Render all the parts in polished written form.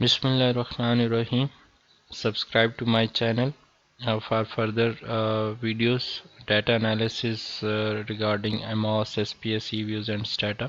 Bismillahirrahmanirrahim. Subscribe to my channel for further videos, data analysis regarding MOS, SPS, EViews and Stata.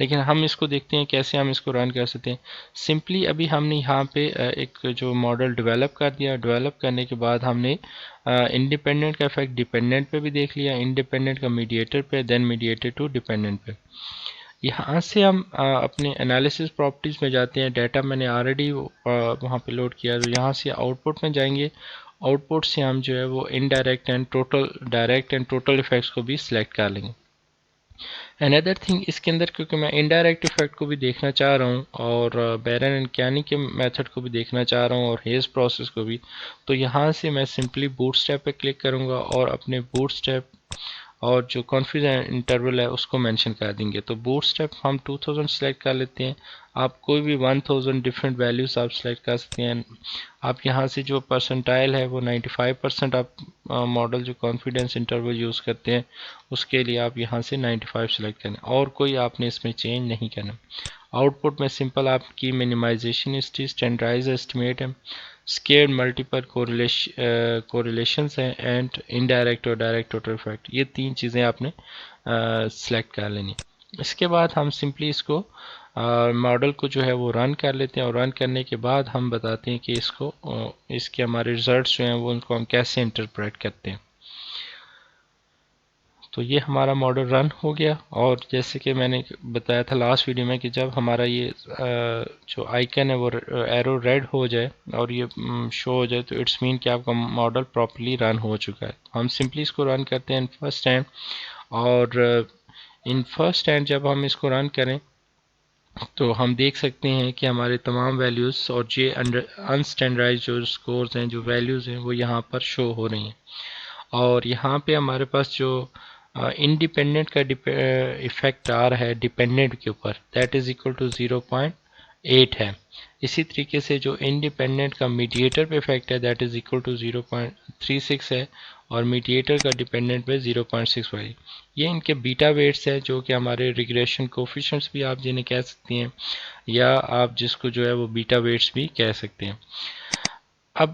لیکن ہم اس کو دیکھتے ہیں کیسے ہم اس کو رن کر سکتے ہیں. سمپلی ابھی ہم نے یہاں پہ ایک جو ماڈل ڈیولپ کر دیا. ڈیولپ کرنے کے بعد ہم نے انڈیپینڈنٹ کا افیکٹ ڈیپینڈنٹ پہ بھی دیکھ لیا, انڈیپینڈنٹ کا میڈیٹر پہ, دین میڈیٹر ٹو ڈیپینڈنٹ پہ. یہاں سے ہم اپنے انالیسس پراپرٹیز میں جاتے ہیں. ڈیٹا میں نے آلریڈی وہاں پہ لوڈ کیا, تو یہاں سے آؤٹ پٹ میں جائیں گے. آؤٹ پٹ سے ہم جو ہے وہ indirect and total, direct and total effects کو بھی سلیکٹ کر لیں گے. اندر تھنگ اس کے اندر, کیونکہ میں انڈائریکٹ افیکٹ کو بھی دیکھنا چاہ رہا ہوں اور بیرن اینڈ کیانی کے میتھڈ کو بھی دیکھنا چاہ رہا ہوں اور ہیز پروسیس کو بھی, تو یہاں سے میں سمپلی بوٹ اسٹیپ پہ کلک کروں گا اور اپنے بوٹ اسٹیپ اور جو کنفیوز انٹرول ہے اس کو مینشن کر دیں گے. تو بوٹ اسٹیپ ہم 2000 سلیکٹ کر لیتے ہیں. آپ کوئی بھی 1000 ڈفرینٹ ویلیوز آپ سلیکٹ کر سکتے ہیں. آپ یہاں سے جو پرسنٹائل ہے وہ 95% آپ ماڈل جو کانفیڈنس انٹرول یوز کرتے ہیں اس کے لیے آپ یہاں سے 95 سلیکٹ کریں, اور کوئی آپ نے اس میں چینج نہیں کرنا. آؤٹ پٹ میں سمپل آپ کی منیمائزیشن ہسٹری, اسٹینڈرڈائز ایسٹیمیٹ ہے, اسکیئرڈ ملٹیپل کوریلیشنز ہیں, اینڈ انڈائریکٹ اور ڈائریکٹ ٹوٹل افیکٹ. یہ تین چیزیں آپ نے سلیکٹ کر لینی. اس کے بعد ہم سمپلی اس کو ماڈل کو جو ہے وہ رن کر لیتے ہیں, اور رن کرنے کے بعد ہم بتاتے ہیں کہ اس کو اس کے ہمارے ریزلٹس جو ہیں وہ ان کو ہم کیسے انٹرپریٹ کرتے ہیں. تو یہ ہمارا ماڈل رن ہو گیا. اور جیسے کہ میں نے بتایا تھا لاسٹ ویڈیو میں کہ جب ہمارا یہ جو آئیکن ہے وہ ایرو ریڈ ہو جائے اور یہ شو ہو جائے تو اٹس مین کہ آپ کا ماڈل پراپرلی رن ہو چکا ہے. ہم سمپلی اس کو رن کرتے ہیں ان فرسٹ ہینڈ, اور ان فرسٹ ہینڈ جب ہم اس کو رن کریں تو ہم دیکھ سکتے ہیں کہ ہمارے تمام ویلیوز اور جو انسٹینڈرڈائز جو اسکورز ہیں, جو ویلیوز ہیں, وہ یہاں پر شو ہو رہی ہیں. اور یہاں پہ ہمارے پاس جو انڈیپینڈنٹ کا ایفیکٹ آ رہا ہے ڈیپینڈنٹ کے اوپر, دیٹ از اکول ٹو 0.8 ہے. اسی طریقے سے جو انڈیپینڈنٹ کا میڈیٹر پہ افیکٹ ہے دیٹ از اکول ٹو 0.36 ہے, اور میڈیٹر کا ڈیپینڈنٹ پہ 0.65. یہ ان کے بیٹا ویٹس ہے جو کہ ہمارے ریگریشن کوفیشنٹس بھی آپ جنہیں کہہ سکتے ہیں, یا آپ جس کو جو ہے وہ بیٹا ویٹس بھی کہہ سکتے ہیں. اب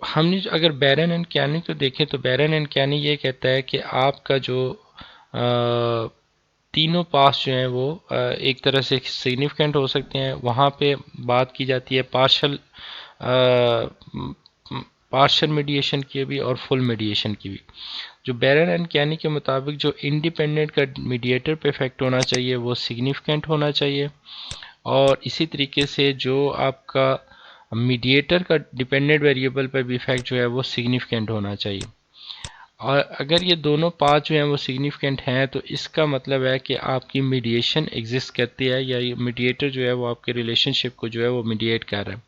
ہم نے اگر بیرن اینڈ کیانی کو دیکھیں تو بیرن اینڈ کیانی یہ کہتا ہے کہ آپ کا جو تینوں پاس جو ہیں وہ ایک طرح سے سگنیفیکنٹ ہو سکتے ہیں. وہاں پہ بات کی جاتی ہے پارشل میڈیشن کی بھی اور فل میڈیشن کی بھی. جو بیرن اینڈ کیانی کے مطابق جو انڈیپینڈنٹ کا میڈیٹر پہ افیکٹ ہونا چاہیے وہ سگنیفیکنٹ ہونا چاہیے, اور اسی طریقے سے جو آپ کا میڈیٹر کا ڈیپینڈنٹ ویریبل پہ بھی افیکٹ جو ہے وہ سگنیفیکنٹ ہونا چاہیے. اور اگر یہ دونوں پاتھ جو ہیں وہ سگنیفیکنٹ ہیں تو اس کا مطلب ہے کہ آپ کی میڈیشن ایگزسٹ کرتی ہے, یا یہ میڈیٹر جو ہے وہ آپ کے ریلیشن شپ کو جو ہے وہ میڈیٹ کر رہا ہے.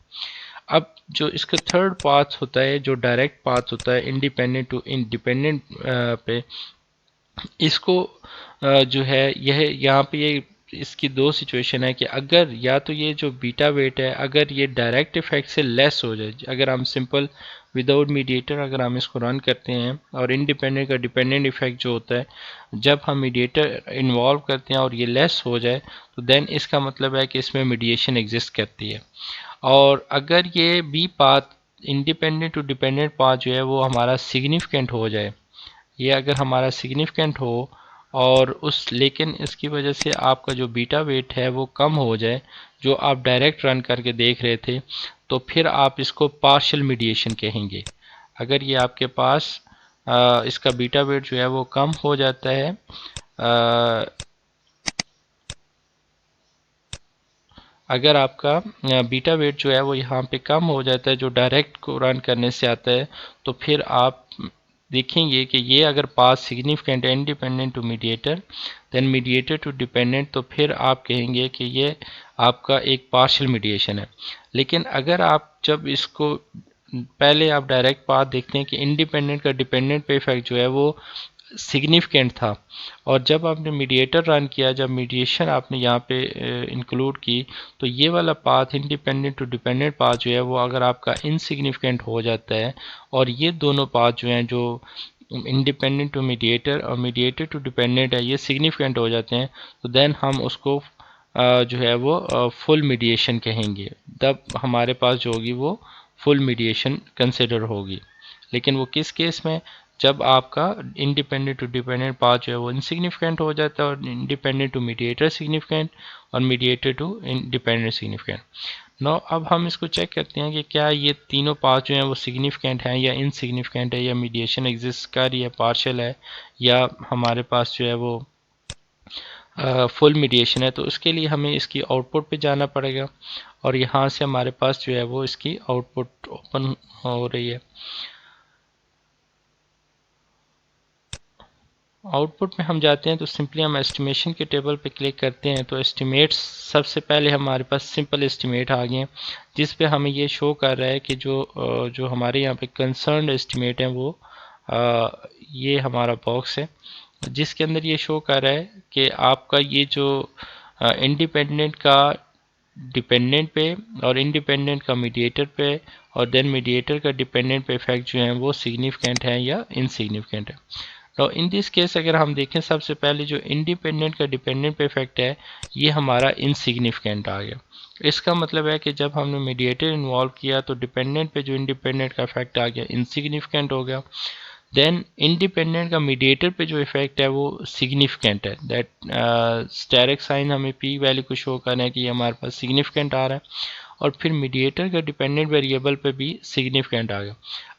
اب جو اس کا تھرڈ پاتھ ہوتا ہے, جو ڈائریکٹ پاتھ ہوتا ہے انڈیپینڈنٹ ٹو انڈیپینڈنٹ پہ, اس کو جو ہے یہ یہاں پہ یہ اس کی دو سچویشن ہے کہ اگر یا تو یہ جو بیٹا ویٹ ہے اگر یہ ڈائریکٹ افیکٹ سے لیس ہو جائے, اگر ہم سمپل وداؤٹ میڈیٹر اگر ہم اس کو رن کرتے ہیں اور انڈیپینڈنٹ کا ڈیپینڈنٹ افیکٹ جو ہوتا ہے جب ہم میڈیٹر انوالو کرتے ہیں اور یہ لیس ہو جائے تو دین اس کا مطلب ہے کہ اس میں میڈیشن ایگزسٹ کرتی ہے. اور اگر یہ بھی path independent to dependent path جو ہے وہ ہمارا سگنیفیکنٹ ہو جائے, یہ اگر ہمارا سگنیفیکنٹ ہو اور لیکن اس کی وجہ سے آپ کا جو بیٹا ویٹ ہے وہ کم ہو جائے جو آپ ڈائریکٹ رن کر کے دیکھ رہے تھے, تو پھر آپ اس کو پارشل میڈیشن کہیں گے. اگر یہ آپ کے پاس اس کا بیٹا ویٹ جو ہے وہ کم ہو جاتا ہے, اگر آپ کا بیٹا ویٹ جو ہے وہ یہاں پہ کم ہو جاتا ہے جو ڈائریکٹ کو رن کرنے سے آتا ہے, تو پھر آپ دیکھیں گے کہ یہ اگر پاس سگنیفیکنٹ ہے independent to mediator then mediator to dependent, تو پھر آپ کہیں گے کہ یہ آپ کا ایک پارشل میڈیشن ہے. لیکن اگر آپ جب اس کو پہلے آپ ڈائریکٹ پاتھ دیکھتے ہیں کہ انڈیپینڈنٹ کا ڈیپینڈنٹ پہ افیکٹ جو ہے وہ سگنیفیکنٹ تھا, اور جب آپ نے میڈیٹر رن کیا, جب میڈیشن آپ نے یہاں پہ انکلوڈ کی, تو یہ والا path independent to dependent path جو ہے وہ اگر آپ کا انسگنیفیکنٹ ہو جاتا ہے, اور یہ دونوں پاتھ جو ہیں جو انڈیپینڈنٹ ٹو میڈیٹر اور میڈیٹر ٹو ڈیپینڈنٹ ہے یہ سگنیفیکنٹ ہو جاتے ہیں, تو دین ہم اس کو جو ہے وہ فل میڈیشن کہیں گے. تب ہمارے پاس جو ہوگی وہ فل میڈیشن کنسیڈر ہوگی. لیکن وہ کس کیس میں, جب آپ کا انڈیپینڈنٹ ٹو ڈیپینڈنٹ پاتھ جو ہے وہ انسگنیفیکنٹ ہو جاتا ہے، اور انڈیپینڈنٹ ٹو میڈیٹر سگنیفیکنٹ، اور میڈیٹر ٹو ڈیپینڈنٹ سگنیفیکنٹ۔ نو اب ہم اس کو چیک کرتے ہیں کہ کیا یہ تینوں پاتھ جو ہیں وہ سگنیفیکنٹ ہیں یا انسگنیفیکنٹ ہے، یا میڈیشن ایگزسٹ کر رہی ہے، پارشل ہے، یا ہمارے پاس جو ہے وہ فل میڈیشن ہے۔ تو اس کے لیے ہمیں اس کی آؤٹ پٹ پہ جانا پڑے گا، اور یہاں سے ہمارے پاس جو ہے وہ اس کی آؤٹ پٹ اوپن ہو رہی ہے۔ آؤٹ پٹ میں ہم جاتے ہیں تو سمپلی ہم ایسٹیمیشن کے ٹیبل پہ کلک کرتے ہیں، تو ایسٹیمیٹس سب سے پہلے ہمارے پاس سمپل ایسٹیمیٹ آ گئے ہیں، جس پہ ہمیں یہ شو کر رہا ہے کہ جو ہمارے یہاں پہ کنسرنڈ ایسٹیمیٹ ہیں وہ یہ ہمارا باکس ہے، جس کے اندر یہ شو کر رہا ہے کہ آپ کا یہ جو انڈیپینڈنٹ کا ڈیپینڈنٹ پہ، اور انڈیپینڈنٹ کا میڈیٹر پہ، اور دین میڈیٹر کا ڈیپینڈنٹ پہ افیکٹ جو ہیں وہ سگنیفیکنٹ ہیں یا انسگنیفیکنٹ ہے۔ تو ان دس کیس اگر ہم دیکھیں، سب سے پہلے جو انڈیپینڈنٹ کا ڈیپینڈنٹ پہ افیکٹ ہے یہ ہمارا انسگنیفیکنٹ آ گیا۔ اس کا مطلب ہے کہ جب ہم نے میڈیٹر انوالو کیا تو ڈیپینڈنٹ پہ جو انڈیپینڈنٹ کا افیکٹ آ گیا انسگنیفیکنٹ ہو گیا، دین انڈیپینڈنٹ کا میڈیٹر پہ جو افیکٹ ہے وہ سگنیفیکنٹ ہے، دیٹ اسٹیرک سائن ہمیں پی ویلیو کو شو کرنا ہے کہ یہ ہمارے پاس سگنیفیکنٹ آ رہا ہے، اور پھر میڈیٹر کا ڈیپینڈنٹ ویریبل پہ بھی سگنیفیکنٹ آ گیا۔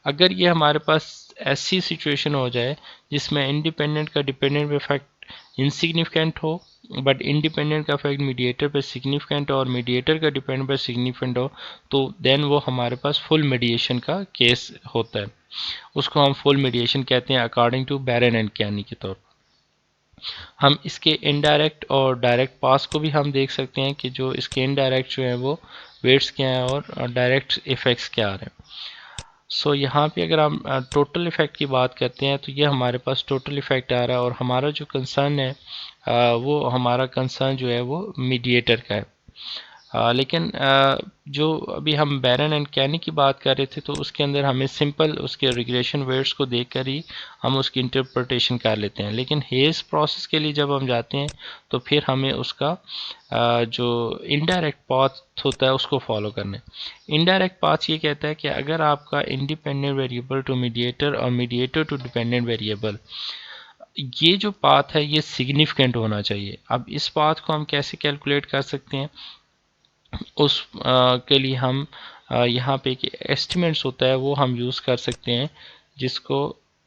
اگر یہ ہمارے پاس ایسی سچویشن ہو جائے جس میں انڈیپینڈنٹ کا ڈیپینڈنٹ پہ افیکٹ انسگنیفیکنٹ ہو، بٹ انڈیپینڈنٹ کا افیکٹ میڈیٹر پہ سگنیفیکنٹ ہو، اور میڈیٹر کا ڈیپینڈنٹ پہ سگنیفیکنٹ ہو، تو دین وہ ہمارے پاس فل میڈیشن کا کیس ہوتا ہے، اس کو ہم فل میڈیشن کہتے ہیں اکارڈنگ ٹو بیرن اینڈ کینی کے طور پر۔ ہم اس کے انڈائریکٹ اور ڈائریکٹ پاس کو بھی ہم دیکھ سکتے ہیں کہ جو اس کے انڈائریکٹ جو ہیں وہ ویٹس کیا ہیں اور ڈائریکٹ ایفیکٹس کیا آ رہے ہیں۔ سو یہاں پہ اگر ہم ٹوٹل ایفیکٹ کی بات کرتے ہیں تو یہ ہمارے پاس ٹوٹل ایفیکٹ آ رہا ہے، اور ہمارا جو کنسرن ہے وہ ہمارا کنسرن جو ہے وہ میڈیٹر کا ہے۔ لیکن جو ابھی ہم بیرن اینڈ کینی کی بات کر رہے تھے تو اس کے اندر ہمیں سمپل اس کے ریگریشن ویٹس کو دیکھ کر ہی ہم اس کی انٹرپریٹیشن کر لیتے ہیں، لیکن ہیز پروسیس کے لیے جب ہم جاتے ہیں تو پھر ہمیں اس کا جو انڈائریکٹ پاتھ ہوتا ہے اس کو فالو کرنا ہے۔ انڈائریکٹ پاتھ یہ کہتا ہے کہ اگر آپ کا انڈیپینڈنٹ ویریبل ٹو میڈیٹر اور میڈیٹر ٹو ڈیپینڈنٹ ویریبل، یہ جو پاتھ ہے یہ سگنیفیکنٹ ہونا چاہیے۔ اب اس پاتھ کو ہم کیسے کیلکولیٹ کر سکتے ہیں؟ اس کے لیے ہم یہاں پہ ایک ایسٹیمیٹس ہوتا ہے وہ ہم یوز کر سکتے ہیں، جس کو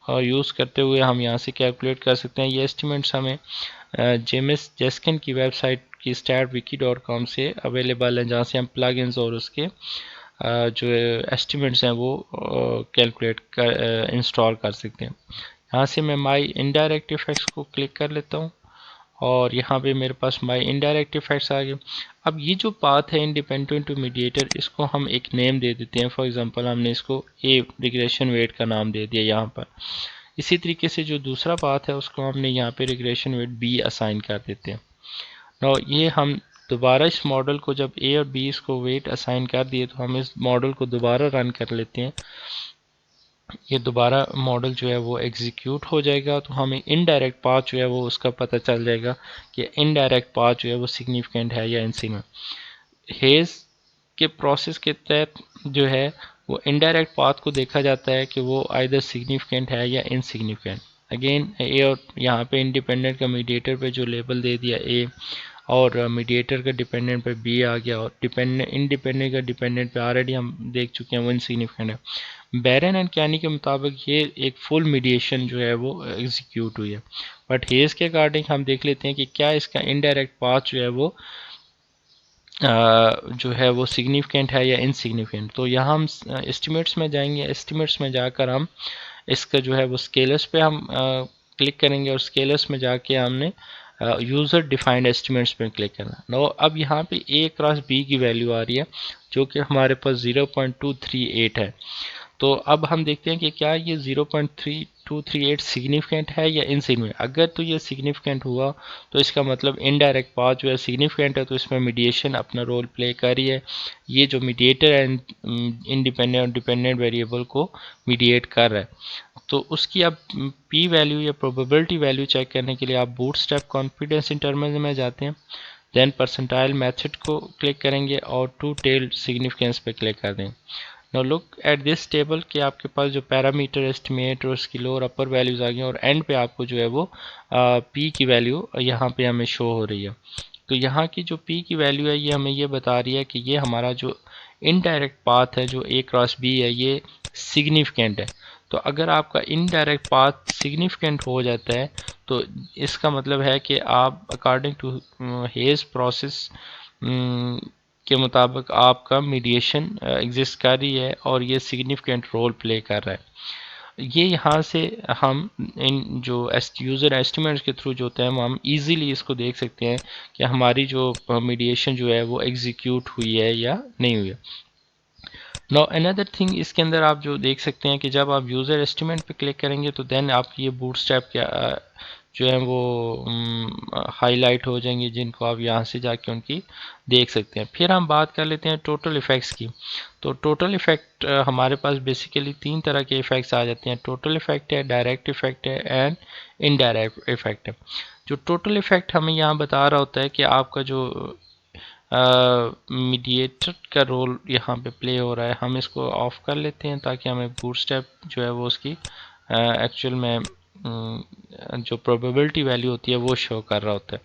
یوز کرتے ہوئے ہم یہاں سے کیلکولیٹ کر سکتے ہیں۔ یہ ایسٹیمیٹس ہمیں جیمس جیسکن کی ویب سائٹ کی startwiki.com سے اویلیبل ہیں، جہاں سے ہم پلگ انز اور اس کے جو ایسٹیمیٹس ہیں وہ کیلکولیٹ انسٹال کر سکتے ہیں۔ یہاں سے میں مائی انڈائریکٹ ایفیکٹس کو کلک کر لیتا ہوں، اور یہاں پہ میرے پاس مائی انڈائریکٹ ایفیکٹس آ گئے۔ اب یہ جو پاتھ ہے انڈیپینڈنٹ ٹو میڈیٹر، اس کو ہم ایک نیم دے دیتے ہیں، فار ایگزامپل ہم نے اس کو اے ریگریشن ویٹ کا نام دے دیا یہاں پر۔ اسی طریقے سے جو دوسرا پاتھ ہے اس کو ہم نے یہاں پہ ریگریشن ویٹ بی اسائن کر دیتے ہیں۔ اور یہ ہم دوبارہ اس ماڈل کو جب اے اور بی اس کو ویٹ اسائن کر دیے تو ہم اس ماڈل کو دوبارہ رن کر لیتے ہیں، یہ دوبارہ ماڈل جو ہے وہ ایگزیکیوٹ ہو جائے گا، تو ہمیں انڈائریکٹ پاتھ جو ہے وہ اس کا پتہ چل جائے گا کہ انڈائریکٹ پاتھ جو ہے وہ سگنیفیکنٹ ہے یا انسگنیفیکنٹ۔ ہیز کے پروسیس کے تحت جو ہے وہ انڈائریکٹ پاتھ کو دیکھا جاتا ہے کہ وہ آئیدر سگنیفیکنٹ ہے یا انسگنیفیکنٹ۔ اگین اے، اور یہاں پہ انڈیپینڈنٹ کا میڈیٹر پہ جو لیبل دے دیا اے، اور میڈیٹر کا ڈیپینڈنٹ پہ بی آ گیا، اور انڈیپینڈنٹ کا ڈیپینڈنٹ پہ آلریڈی ہم دیکھ چکے ہیں وہ انسگنیفیکنٹ ہے۔ بیرن اینڈ کینی کے مطابق یہ ایک فل میڈیشن جو ہے وہ ایگزیکیوٹ ہوئی ہے، بٹ ہیز کے اکارڈنگ ہم دیکھ لیتے ہیں کہ کیا اس کا انڈائریکٹ پاتھ جو ہے وہ سگنیفیکنٹ ہے یا انسگنیفیکنٹ۔ تو یہاں ہم اسٹیمیٹس میں جائیں گے، اسٹیمیٹس میں جا کر ہم اس کا جو ہے وہ اسکیلرس پہ ہم کلک کریں گے، اور اسکیلرس میں جا کے ہم نے یوزر ڈیفائنڈ ایسٹیمیٹس پہ کلک کرنا۔ نو اب یہاں پہ اے کراس بی کی ویلیو آ رہی ہے جو کہ ہمارے پاس 0.238 ہے۔ تو اب ہم دیکھتے ہیں کہ کیا یہ 0.238 سگنیفیکنٹ ہے یا انسگنیفیکنٹ۔ اگر تو یہ سگنیفیکنٹ ہوا تو اس کا مطلب انڈائریکٹ پاتھ جو ہے سگنیفیکنٹ ہے، تو اس میں میڈیشن اپنا رول پلے کر رہی ہے، یہ جو میڈیٹر ہے انڈیپینڈنٹ اور ڈیپینڈنٹ ویریبل کو میڈیٹ کر رہا ہے۔ تو اس کی اب پی ویلیو یا پروبیبلٹی ویلیو چیک کرنے کے لیے آپ بوٹ اسٹریپ کانفیڈنس انٹرول میں جاتے ہیں، دین پرسنٹائل میتھڈ کو کلک کریں گے اور ٹو ٹیل سگنیفیکنس پہ کلک کر دیں۔ نو لک ایٹ دس ٹیبل کہ آپ کے پاس جو پیرامیٹر اسٹیمیٹ اور اس کی لوور اپر ویلیوز آ گئی اور اینڈ پہ آپ کو جو ہے وہ پی کی ویلیو یہاں پہ ہمیں شو ہو رہی ہے. تو یہاں کی جو پی کی ویلیو ہے یہ ہمیں یہ بتا رہی ہے کہ یہ ہمارا جو انڈائریکٹ پاتھ ہے جو اے کراس بی ہے یہ سگنیفیکنٹ ہے. تو اگر آپ کا انڈائریکٹ پاتھ سگنیفیکنٹ ہو جاتا ہے تو اس کا مطلب ہے کہ آپ اکارڈنگ ٹو ہیز پروسیس کے مطابق آپ کا میڈیشن ایگزسٹ کر رہی ہے اور یہ سگنیفیکنٹ رول پلے کر رہا ہے. یہ یہاں سے ہم ان جو یوزر ایسٹیمیٹس کے تھرو جو ہوتا ہے ہم ایزیلی اس کو دیکھ سکتے ہیں کہ ہماری جو میڈیشن جو ہے وہ ایگزیکیوٹ ہوئی ہے یا نہیں ہوئی ہے. نو اندر تھنگ اس کے اندر آپ جو دیکھ سکتے ہیں کہ جب آپ یوزر ایسٹیمیٹ پہ کلک کریں گے تو دین آپ یہ بوٹ اسٹریپ کے جو ہیں وہ ہائی لائٹ ہو جائیں گے جن کو آپ یہاں سے جا کے ان کی دیکھ سکتے ہیں. پھر ہم بات کر لیتے ہیں ٹوٹل ایفیکٹس کی. تو ٹوٹل ایفیکٹ ہمارے پاس بیسیکلی تین طرح کے ایفیکٹس آ جاتے ہیں. ٹوٹل ایفیکٹ ہے، ڈائریکٹ ایفیکٹ ہے اینڈ انڈائریکٹ ایفیکٹ ہے. جو ٹوٹل ایفیکٹ ہمیں یہاں بتا رہا ہوتا ہے کہ آپ کا جو میڈیٹر کا رول یہاں پہ پلے ہو رہا ہے. ہم اس کو آف کر لیتے ہیں تاکہ ہمیں بوٹ اسٹیپ جو ہے وہ اس کی ایکچوئل میں جو پروبیبلٹی ویلیو ہوتی ہے وہ شو کر رہا ہوتا ہے.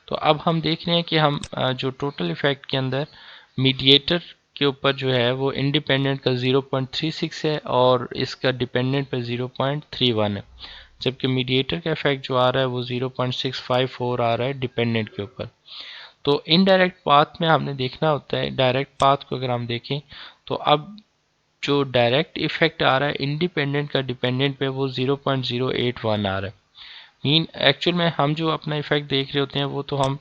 تو اب ہم دیکھ رہے ہیں کہ ہم جو ٹوٹل ایفیکٹ کے اندر میڈیٹر کے اوپر جو ہے وہ انڈیپینڈنٹ کا 0.36 ہے اور اس کا ڈیپینڈنٹ پہ 0.31 ہے، جبکہ میڈیٹر کا ایفیکٹ جو آ رہا ہے وہ 0.654 آ رہا ہے ڈیپینڈنٹ کے اوپر. تو انڈائریکٹ پاتھ میں ہم نے دیکھنا ہوتا ہے. ڈائریکٹ پاتھ کو اگر ہم دیکھیں تو اب جو ڈائریکٹ ایفیکٹ آ رہا ہے انڈیپینڈنٹ کا ڈیپینڈنٹ پہ وہ 0.081 آ رہا ہے. مین ایکچوئل میں ہم جو اپنا ایفیکٹ دیکھ رہے ہوتے ہیں وہ تو ہم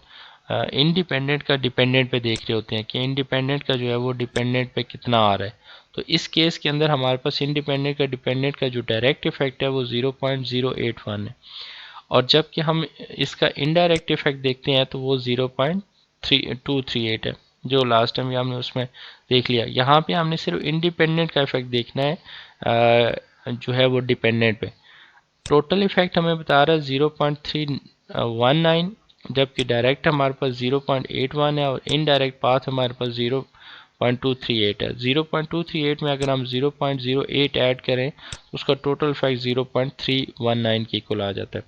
انڈیپینڈنٹ کا ڈیپینڈنٹ پہ دیکھ رہے ہوتے ہیں کہ انڈیپینڈنٹ کا جو ہے وہ ڈیپینڈنٹ پہ کتنا آ رہا ہے. تو اس کیس کے اندر ہمارے پاس انڈیپینڈنٹ کا جو ڈائریکٹ ایفیکٹ ہے وہ 0.081 ہے، اور جب کہ ہم اس کا انڈائریکٹ ایفیکٹ دیکھتے ہیں تو وہ 0.238 ہے جو لاسٹ ٹائم ہم نے اس میں دیکھ لیا. یہاں پہ ہم نے صرف انڈیپینڈنٹ کا ایفیکٹ دیکھنا ہے جو ہے وہ ڈیپینڈنٹ پہ. ٹوٹل ایفیکٹ ہمیں بتا رہا ہے 0.319، جبکہ ڈائریکٹ ہمارے پاس 0.81 ہے اور انڈائریکٹ پاتھ ہمارے پاس 0.238 ہے. 0.238 میں اگر ہم 0.08 ایڈ کریں تو اس کا ٹوٹل ایفیکٹ 0.319 کے اکول آ جاتا ہے.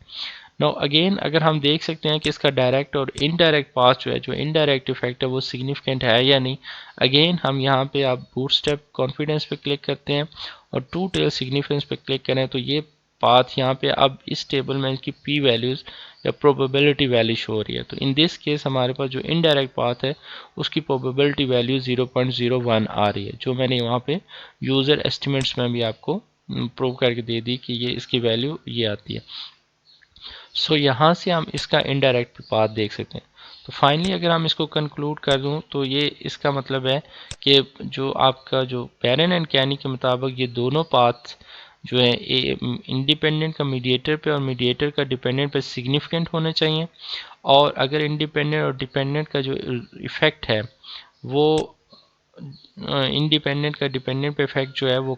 نو اگین اگر ہم دیکھ سکتے ہیں کہ اس کا ڈائریکٹ اور انڈائریکٹ پاتھ جو ہے جو انڈائریکٹ ایفیکٹ ہے وہ سگنیفیکنٹ ہے یا نہیں. اگین ہم یہاں پہ آپ بوٹ اسٹیپ کانفیڈنس پہ کلک کرتے ہیں اور ٹو ٹیل سگنیفیکنس پہ کلک کریں تو یہ پاتھ یہاں پہ اب اس ٹیبل میں ان کی پی ویلیوز یا پروبیبلٹی ویلیو شو ہو رہی ہے. تو ان دس کیس ہمارے پاس جو انڈائریکٹ پاتھ ہے اس کی پروبیبلٹی ویلیو 0.01 آ رہی ہے جو میں نے وہاں پہ یوزر ایسٹیمیٹس میں بھی آپ کو پروو کر کے دے دی کہ یہ اس کی ویلیو یہ آتی ہے. سو یہاں سے ہم اس کا انڈائریکٹ پاتھ دیکھ سکتے ہیں. تو فائنلی اگر ہم اس کو کنکلوڈ کر دوں تو یہ اس کا مطلب ہے کہ جو آپ کا جو پیرن اینڈ کینی کے مطابق یہ دونوں پاتھ جو ہے انڈیپینڈنٹ کا میڈیٹر پہ اور میڈیٹر کا ڈیپینڈنٹ پہ سگنیفیکنٹ ہونے چاہیے، اور اگر انڈیپینڈنٹ اور ڈیپینڈنٹ کا جو ایفیکٹ ہے وہ انڈیپینڈنٹ کا ڈیپینڈنٹ پہ ایفیکٹ جو ہے وہ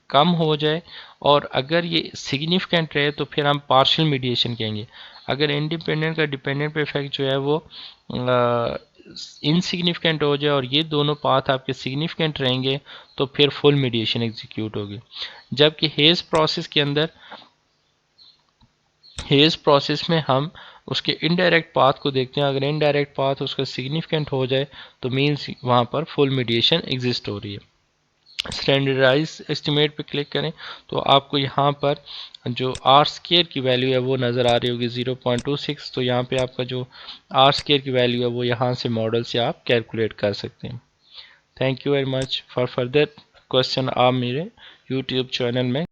کم ہو جائے، اور اگر یہ سگنیفیکنٹ رہے تو پھر ہم پارشل میڈیشن کہیں گے. اگر انڈیپینڈنٹ کا ڈیپینڈنٹ پہ ایفیکٹ جو ہے وہ انسگنیفیکنٹ ہو جائے اور یہ دونوں پاتھ آپ کے سگنیفیکنٹ رہیں گے تو پھر فل میڈیشن ایگزیکیوٹ ہوگی. جبکہ ہیز پروسیس میں ہم اس کے انڈائریکٹ پاتھ کو دیکھتے ہیں. اگر انڈائریکٹ پاتھ اس کا سگنیفیکنٹ ہو جائے تو مینس وہاں پر فل میڈیشن ایگزسٹ ہو رہی ہے. اسٹینڈرڈائز ایسٹیمیٹ پہ کلک کریں تو آپ کو یہاں پر جو آر اسکیئر کی ویلیو ہے وہ نظر آ رہی ہوگی 0.26. تو یہاں پہ آپ کا جو آر اسکیئر کی ویلیو ہے وہ یہاں سے ماڈل سے آپ کیلکولیٹ کر سکتے ہیں. Thank you very much. For further question آپ میرے یوٹیوب چینل میں